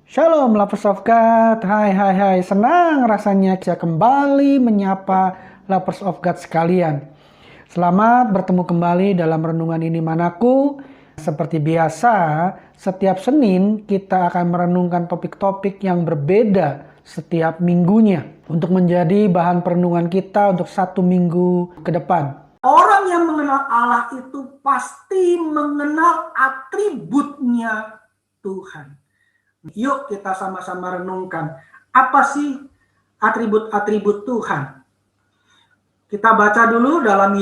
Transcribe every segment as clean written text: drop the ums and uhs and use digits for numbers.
Shalom Lovers of God, hai, senang rasanya bisa kembali menyapa Lovers of God sekalian. Selamat bertemu kembali dalam renungan ini manaku. Seperti biasa, setiap Senin kita akan merenungkan topik-topik yang berbeda setiap minggunya untuk menjadi bahan perenungan kita untuk satu minggu ke depan. Orang yang mengenal Allah itu pasti mengenal atributnya Tuhan. Yuk kita sama-sama renungkan. Apa sih atribut-atribut Tuhan? Kita baca dulu dalam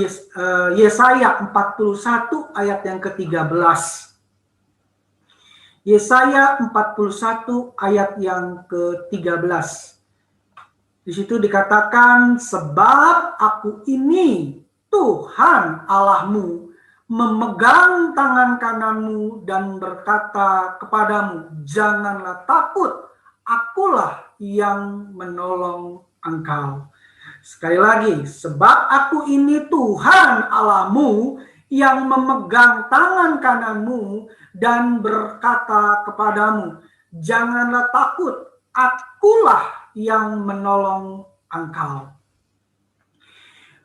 Yesaya 41 ayat yang ke-13. Yesaya 41 ayat yang ke-13. Di situ dikatakan, sebab aku ini Tuhan Allahmu, memegang tangan kananmu dan berkata kepadamu, janganlah takut, akulah yang menolong engkau. Sekali lagi, sebab aku ini Tuhan Allahmu yang memegang tangan kananmu dan berkata kepadamu, janganlah takut, akulah yang menolong engkau.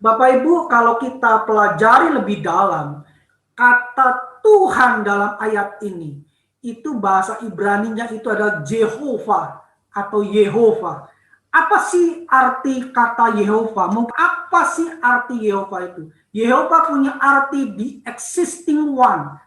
Bapak Ibu, kalau kita pelajari lebih dalam, kata Tuhan dalam ayat ini, itu bahasa Ibraninya itu adalah Jehovah atau Yehova. Apa sih arti kata Yehova? Apa sih arti Yehova itu? Yehova punya arti the existing one.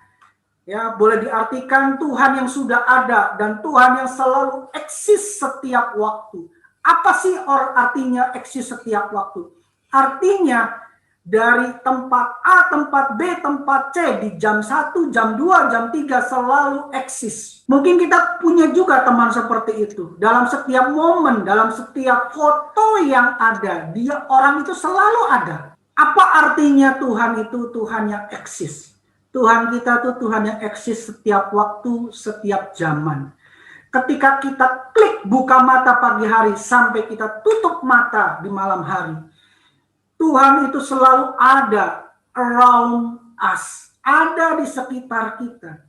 Ya, boleh diartikan Tuhan yang sudah ada dan Tuhan yang selalu eksis setiap waktu. Apa sih artinya eksis setiap waktu? Artinya dari tempat A, tempat B, tempat C di jam 1, jam 2, jam 3 selalu eksis. Mungkin kita punya juga teman seperti itu. Dalam setiap momen, dalam setiap foto yang ada, orang itu selalu ada. Apa artinya Tuhan itu Tuhan yang eksis? Tuhan kita itu Tuhan yang eksis setiap waktu, setiap zaman. Ketika kita klik buka mata pagi hari sampai kita tutup mata di malam hari, Tuhan itu selalu ada around us, ada di sekitar kita.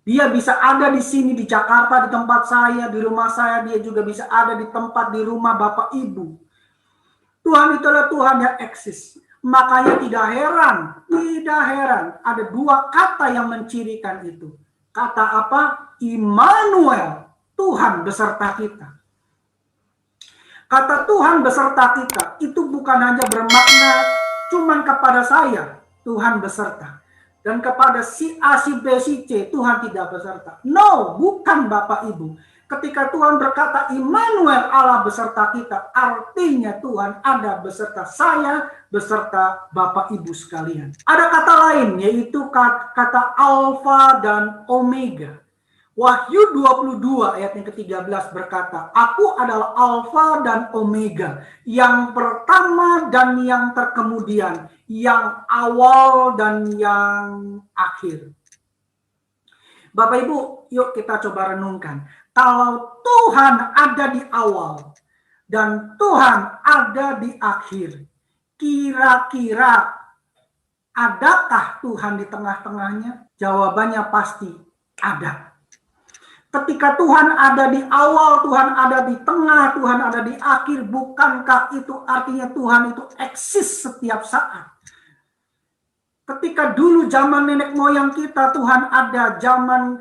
Dia bisa ada di sini di Jakarta, di tempat saya, di rumah saya, dia juga bisa ada di tempat di rumah Bapak Ibu. Tuhan itu adalah Tuhan yang eksis. Makanya tidak heran ada dua kata yang mencirikan itu. Kata apa? Immanuel, Tuhan beserta kita. Kata Tuhan beserta kita itu bukan hanya bermakna cuman kepada saya, Tuhan beserta. Dan kepada si A, si B, si C, Tuhan tidak beserta. No, bukan Bapak Ibu. Ketika Tuhan berkata Immanuel, Allah beserta kita, artinya Tuhan ada beserta saya, beserta Bapak Ibu sekalian. Ada kata lain, yaitu kata Alfa dan Omega. Wahyu 22 ayat yang ke-13 berkata, aku adalah Alfa dan Omega, yang pertama dan yang terkemudian, yang awal dan yang akhir. Bapak Ibu, yuk kita coba renungkan. Kalau Tuhan ada di awal dan Tuhan ada di akhir, kira-kira adakah Tuhan di tengah-tengahnya? Jawabannya pasti ada. Ketika Tuhan ada di awal, Tuhan ada di tengah, Tuhan ada di akhir, bukankah itu artinya Tuhan itu eksis setiap saat? Ketika dulu zaman nenek moyang kita, Tuhan ada, zaman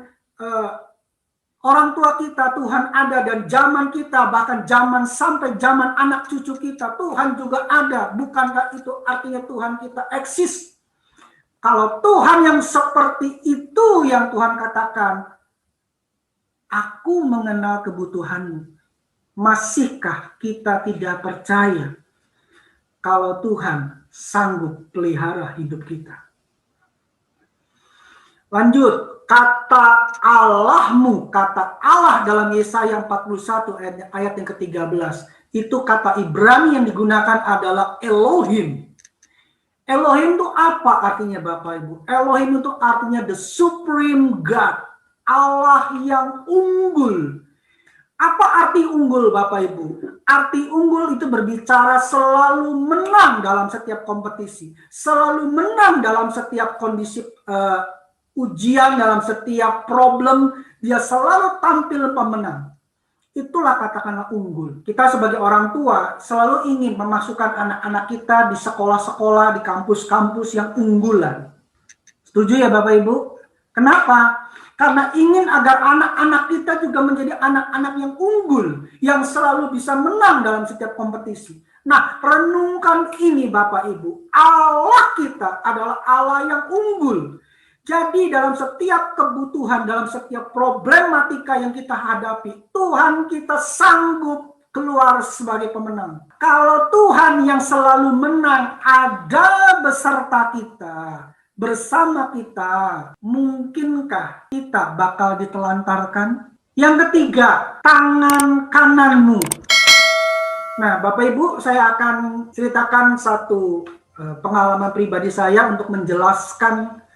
orang tua kita, Tuhan ada, dan zaman kita, bahkan zaman sampai zaman anak cucu kita, Tuhan juga ada. Bukankah itu artinya Tuhan kita eksis? Kalau Tuhan yang seperti itu yang Tuhan katakan, aku mengenal kebutuhanmu. Masihkah kita tidak percaya kalau Tuhan sanggup pelihara hidup kita? Lanjut, kata Allahmu, kata Allah dalam Yesaya 41 ayat yang ke-13. Itu kata Ibrani yang digunakan adalah Elohim. Elohim itu apa artinya Bapak Ibu? Elohim itu artinya the supreme God. Allah yang unggul. Apa arti unggul Bapak Ibu? Arti unggul itu berbicara selalu menang dalam setiap kompetisi. Selalu menang dalam setiap kondisi ujian, dalam setiap problem, dia selalu tampil pemenang. Itulah katakanlah unggul. Kita sebagai orang tua selalu ingin memasukkan anak-anak kita di sekolah-sekolah, di kampus-kampus yang unggulan. Setuju ya Bapak Ibu? Kenapa? Karena ingin agar anak-anak kita juga menjadi anak-anak yang unggul, yang selalu bisa menang dalam setiap kompetisi. Nah, renungkan ini Bapak Ibu. Allah kita adalah Allah yang unggul. Jadi dalam setiap kebutuhan, dalam setiap problematika yang kita hadapi, Tuhan kita sanggup keluar sebagai pemenang. Kalau Tuhan yang selalu menang ada beserta kita, bersama kita, mungkinkah kita bakal ditelantarkan? Yang ketiga, tangan kananmu. Nah, Bapak Ibu, saya akan ceritakan satu pengalaman pribadi saya untuk menjelaskan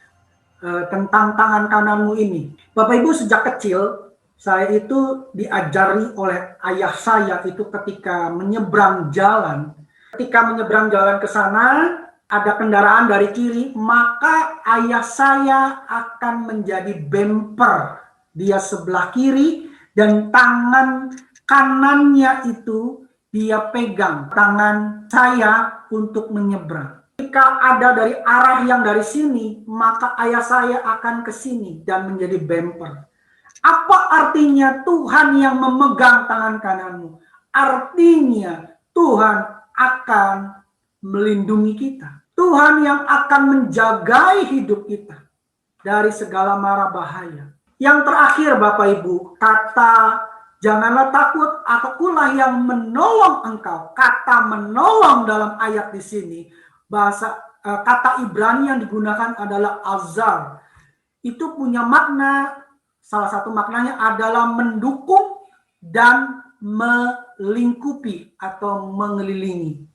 tentang tangan kananmu ini. Bapak Ibu, sejak kecil saya itu diajari oleh ayah saya itu ketika menyeberang jalan. Ketika menyeberang jalan ke sana, ada kendaraan dari kiri, maka ayah saya akan menjadi bumper. Dia sebelah kiri dan tangan kanannya itu dia pegang tangan saya untuk menyeberang. Jika ada dari arah yang dari sini, maka ayah saya akan ke sini dan menjadi bumper. Apa artinya Tuhan yang memegang tangan kananmu? Artinya Tuhan akan melindungi kita. Tuhan yang akan menjagai hidup kita dari segala mara bahaya. Yang terakhir Bapak Ibu, kata janganlah takut, akulah yang menolong engkau. Kata menolong dalam ayat di sini, bahasa kata Ibrani yang digunakan adalah azar. Itu punya makna, salah satu maknanya adalah mendukung dan melingkupi atau mengelilingi.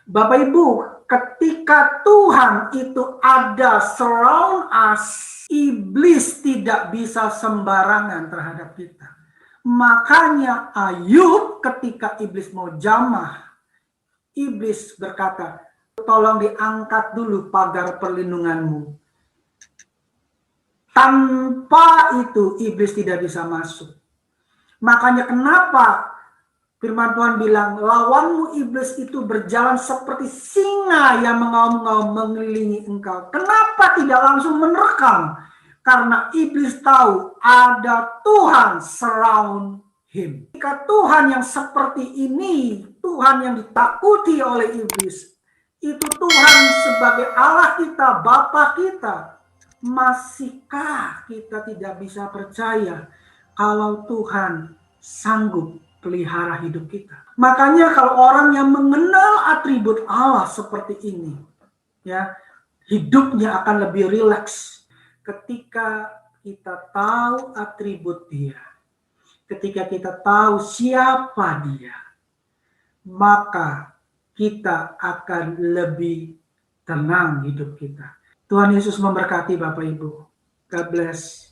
Bapak Ibu, ketika Tuhan itu ada surround us, iblis tidak bisa sembarangan terhadap kita. Makanya Ayub ketika iblis mau jamah, iblis berkata, tolong diangkat dulu pagar perlindunganmu. Tanpa itu iblis tidak bisa masuk. Makanya kenapa firman Tuhan bilang, lawanmu iblis itu berjalan seperti singa yang mengaum-ngaum mengelilingi engkau. Kenapa tidak langsung menerkam? Karena iblis tahu ada Tuhan surround him. Jika Tuhan yang seperti ini, Tuhan yang ditakuti oleh iblis, itu Tuhan sebagai Allah kita, Bapa kita, masihkah kita tidak bisa percaya kalau Tuhan sanggup pelihara hidup kita? Makanya kalau orang yang mengenal atribut Allah seperti ini, ya, hidupnya akan lebih rileks ketika kita tahu atribut Dia. Ketika kita tahu siapa Dia, maka kita akan lebih tenang hidup kita. Tuhan Yesus memberkati Bapak Ibu. God bless.